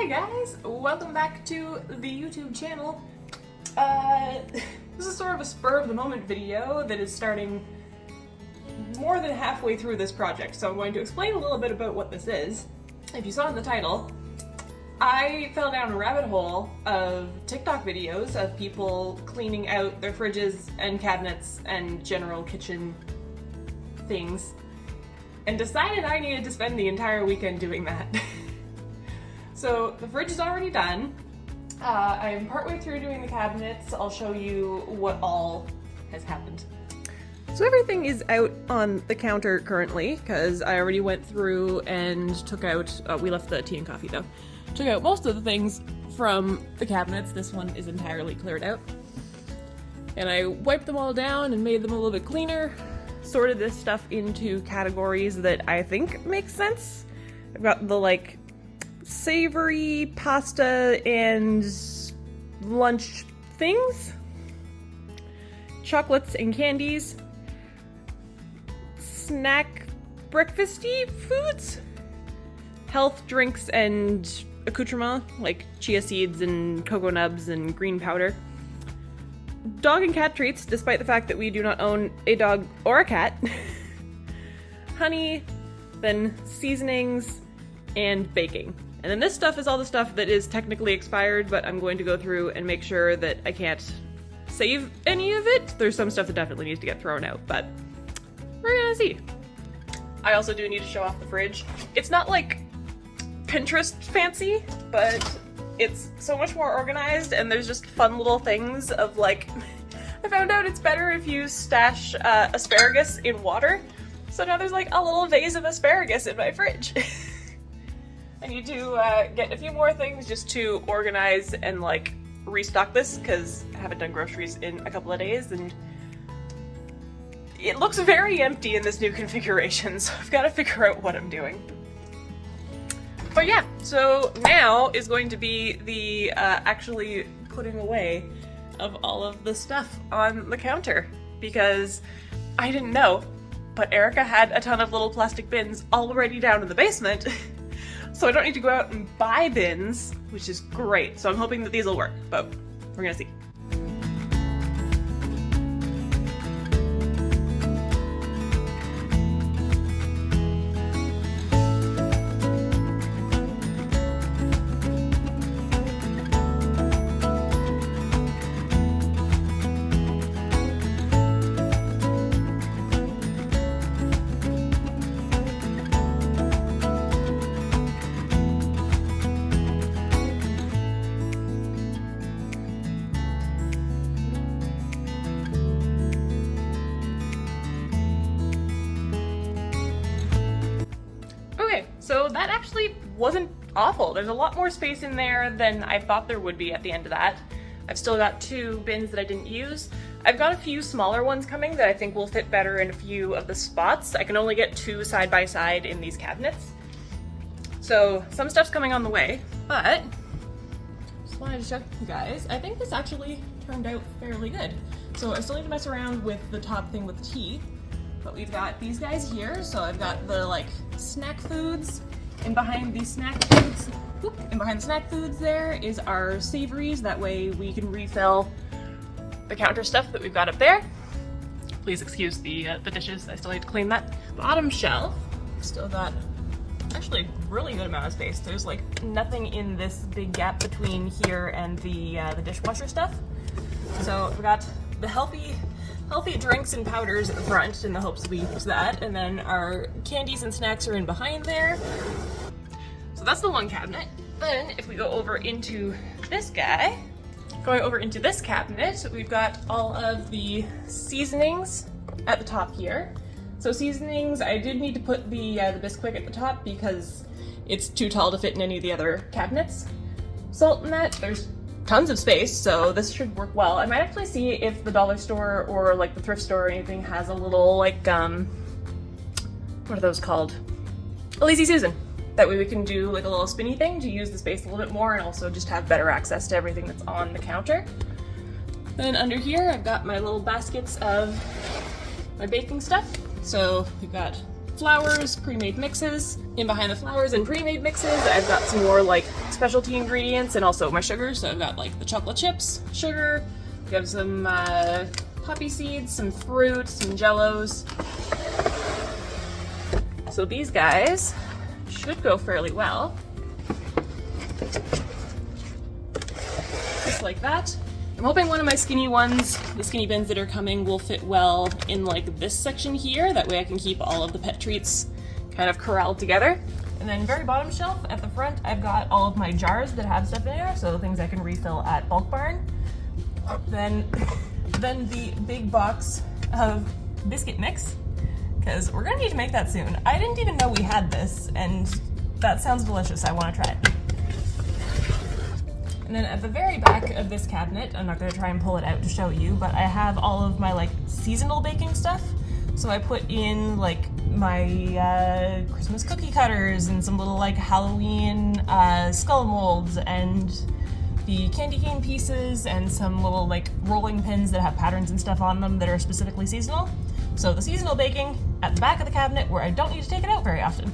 guys, welcome back to the YouTube channel. This is sort of a spur of the moment video that is starting more than halfway through this project, so I'm going to explain a little bit about what this is. If you saw in the title, I fell down a rabbit hole of TikTok videos of people cleaning out their fridges and cabinets and general kitchen things, and decided I needed to spend the entire weekend doing that. So the fridge is already done. I'm partway through doing the cabinets. I'll show you what all has happened. So everything is out on the counter currently, because I already went through and took out, we left the tea and coffee though, took out most of the things from the cabinets. This one is entirely cleared out. And I wiped them all down and made them a little bit cleaner, sorted this stuff into categories that I think make sense. I've got the like savory pasta and lunch things, chocolates and candies, snack breakfasty foods, health drinks and accoutrement like chia seeds and cocoa nubs and green powder, dog and cat treats despite the fact that we do not own a dog or a cat, honey, then seasonings, and baking. And then this stuff is all the stuff that is technically expired, but I'm going to go through and make sure that I can't save any of it. There's some stuff that definitely needs to get thrown out, but we're gonna see. I also do need to show off the fridge. It's not like Pinterest fancy, but it's so much more organized, and there's just fun little things of like, I found out it's better if you stash asparagus in water. So now there's like a little vase of asparagus in my fridge. I need to get a few more things just to organize and like restock this, because I haven't done groceries in a couple of days and it looks very empty in this new configuration, so I've got to figure out what I'm doing. But yeah, so now is going to be the actually putting away of all of the stuff on the counter, because I didn't know, but Erica had a ton of little plastic bins already down in the basement. So I don't need to go out and buy bins, which is great. So I'm hoping that these will work, but we're gonna see. So that actually wasn't awful. There's a lot more space in there than I thought there would be at the end of that. I've still got 2 bins that I didn't use. I've got a few smaller ones coming that I think will fit better in a few of the spots. I can only get 2 side by side in these cabinets. So some stuff's coming on the way, but just wanted to show you guys. I think this actually turned out fairly good. So I still need to mess around with the top thing with the tea. But we've got these guys here, so I've got the like snack foods, and behind these snack foods, and behind the snack foods there is our savories. That way we can refill the counter stuff that we've got up there. Please excuse the dishes, I still need to clean that. Bottom shelf, still got actually a really good amount of space. There's like nothing in this big gap between here and the dishwasher stuff. So we've got the healthy drinks and powders at the front in the hopes we use that, and then our candies and snacks are in behind there. So that's the one cabinet. Then if we go over into this guy, going over into this cabinet, we've got all of the seasonings at the top here. So seasonings, I did need to put the Bisquick at the top because it's too tall to fit in any of the other cabinets. Salt and that, there's tons of space, so this should work well. I might actually see if the dollar store or like the thrift store or anything has a little like, what are those called? A lazy Susan. That way we can do like a little spinny thing to use the space a little bit more and also just have better access to everything that's on the counter. Then under here, I've got my little baskets of my baking stuff. So we've got flours, pre-made mixes. In behind the flours and pre-made mixes, I've got some more like specialty ingredients and also my sugar. So I've got like the chocolate chips, sugar, we have some poppy seeds, some fruit, some jellos. So these guys should go fairly well. Just like that. I'm hoping one of my skinny ones, the skinny bins that are coming, will fit well in like this section here. That way I can keep all of the pet treats kind of corralled together. And then very bottom shelf at the front, I've got all of my jars that have stuff in there, so things I can refill at Bulk Barn. Then the big box of biscuit mix, because we're gonna need to make that soon. I didn't even know we had this, and that sounds delicious. I wanna try it. And then at the very back of this cabinet, I'm not gonna try and pull it out to show you, but I have all of my like seasonal baking stuff. So I put in like my Christmas cookie cutters and some little like Halloween skull molds and the candy cane pieces and some little like rolling pins that have patterns and stuff on them that are specifically seasonal. So the seasonal baking at the back of the cabinet where I don't need to take it out very often.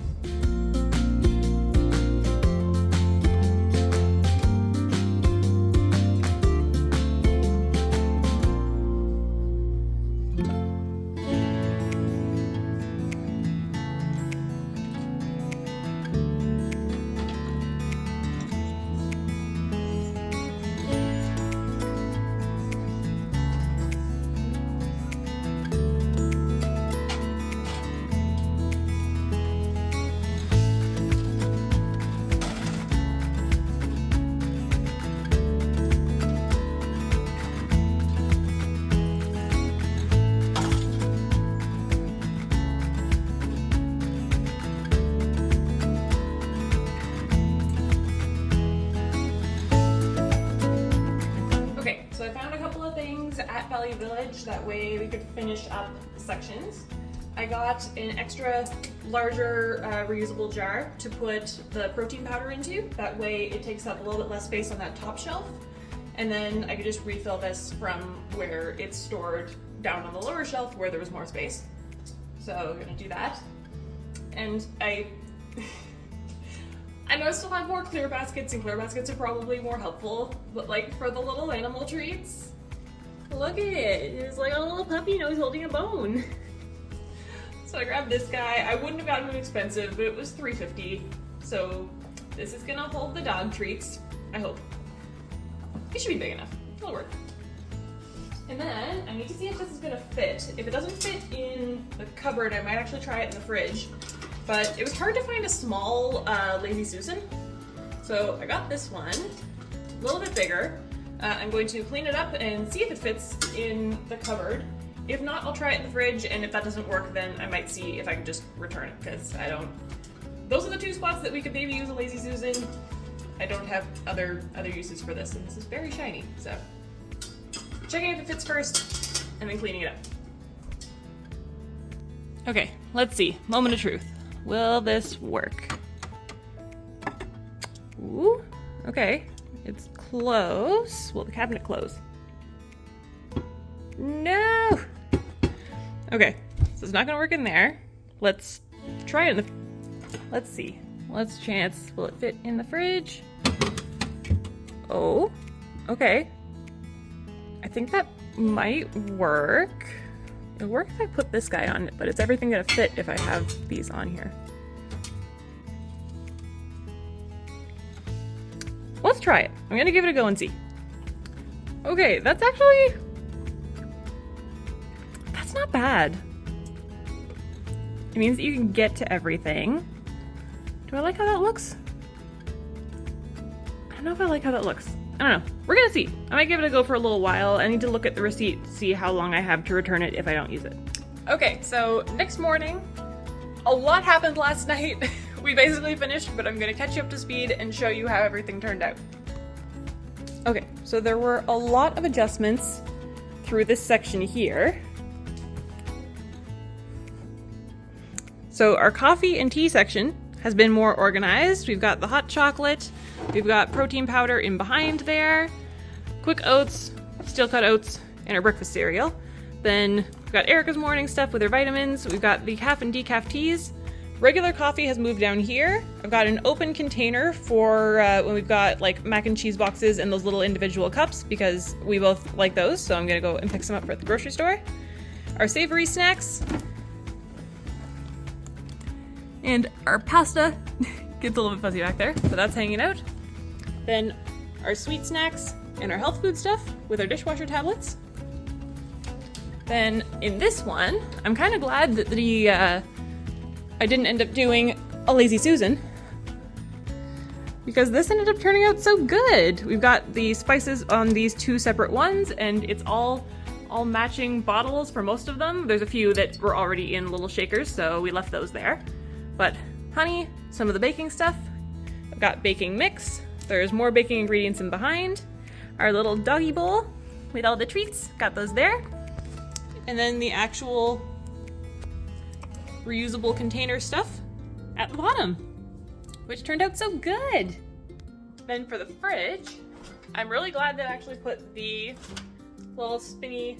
At Valley Village, that way we could finish up sections. I got an extra larger reusable jar to put the protein powder into. That way it takes up a little bit less space on that top shelf. And then I could just refill this from where it's stored down on the lower shelf where there was more space. So I'm gonna do that. And I know I still have more clear baskets, and clear baskets are probably more helpful, but like for the little animal treats, look at it. It's like a little puppy nose holding a bone. So I grabbed this guy. I wouldn't have gotten it expensive, but it was $3.50. So this is gonna hold the dog treats, I hope. It should be big enough. It'll work. And then I need to see if this is gonna fit. If it doesn't fit in the cupboard, I might actually try it in the fridge. But it was hard to find a small Lazy Susan. So I got this one, a little bit bigger. I'm going to clean it up and see if it fits in the cupboard. If not, I'll try it in the fridge, and if that doesn't work, then I might see if I can just return it, because I don't... Those are the two spots that we could maybe use a Lazy Susan. I don't have other uses for this, and this is very shiny, so... Checking if it fits first, and then cleaning it up. Okay, let's see. Moment of truth. Will this work? Ooh, okay. It's close. Will the cabinet close? No! Okay, so it's not gonna work in there. Let's try it in the... Let's see. Let's chance. Will it fit in the fridge? Oh, okay. I think that might work. It'll work if I put this guy on it, but is everything gonna fit if I have these on here? Let's try it. I'm gonna give it a go and see. Okay, that's not bad. It means that you can get to everything. Do I like how that looks? I don't know if I like how that looks. I don't know. We're gonna see. I might give it a go for a little while. I need to look at the receipt to see how long I have to return it if I don't use it. Okay, so next morning, a lot happened last night. We basically finished, but I'm gonna catch you up to speed and show you how everything turned out. Okay, so there were a lot of adjustments through this section here. So our coffee and tea section has been more organized. We've got the hot chocolate, we've got protein powder in behind there, quick oats, steel cut oats, and our breakfast cereal. Then we've got Erica's morning stuff with her vitamins. We've got the calf and decaf teas. Regular coffee has moved down here. I've got an open container for when we've got like mac and cheese boxes and those little individual cups because we both like those, so I'm gonna go and pick some up at the grocery store. Our savory snacks. And our pasta gets a little bit fuzzy back there, but that's hanging out. Then our sweet snacks and our health food stuff with our dishwasher tablets. Then in this one, I'm kind of glad that I didn't end up doing a Lazy Susan because this ended up turning out so good. We've got the spices on these two separate ones and it's all matching bottles for most of them. There's a few that were already in little shakers, so we left those there. But honey, some of the baking stuff. I've got baking mix. There's more baking ingredients in behind. Our little doggy bowl with all the treats, got those there. And then the actual reusable container stuff at the bottom, which turned out so good. Then for the fridge, I'm really glad that I actually put the little spinny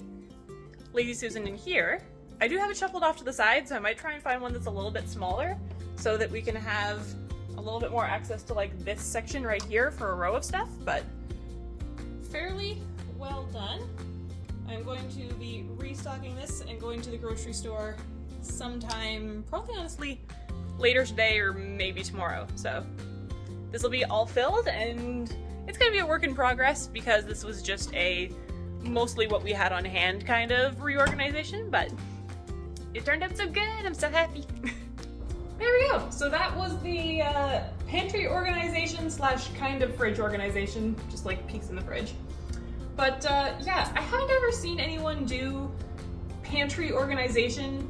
Lazy Susan in here. I do have it shuffled off to the side, so I might try and find one that's a little bit smaller so that we can have a little bit more access to like this section right here for a row of stuff, but fairly well done. I'm going to be restocking this and going to the grocery store sometime, probably honestly later today or maybe tomorrow. So this will be all filled and it's gonna be a work in progress because this was just a mostly what we had on hand kind of reorganization, but it turned out so good. I'm so happy. There we go. So that was the pantry organization slash kind of fridge organization, just like peeks in the fridge. But yeah, I haven't ever seen anyone do pantry organization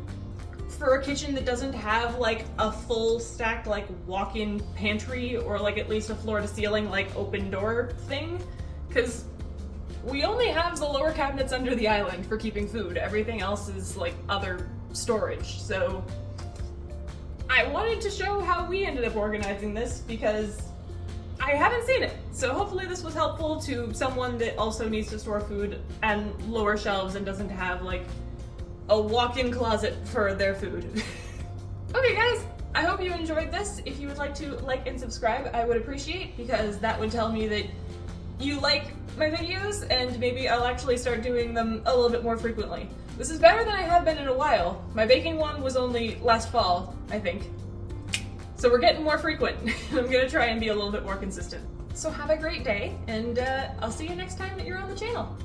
for a kitchen that doesn't have like a full stacked like walk-in pantry or like at least a floor to ceiling like open door thing, because we only have the lower cabinets under the island for keeping food. Everything else is like other storage. So I wanted to show how we ended up organizing this because I haven't seen it. So hopefully this was helpful to someone that also needs to store food and lower shelves and doesn't have like a walk-in closet for their food. Okay guys, I hope you enjoyed this. If you would like to like and subscribe, I would appreciate, because that would tell me that you like my videos and maybe I'll actually start doing them a little bit more frequently. This is better than I have been in a while. My baking one was only last fall, I think. So we're getting more frequent. I'm gonna try and be a little bit more consistent. So have a great day, and I'll see you next time that you're on the channel.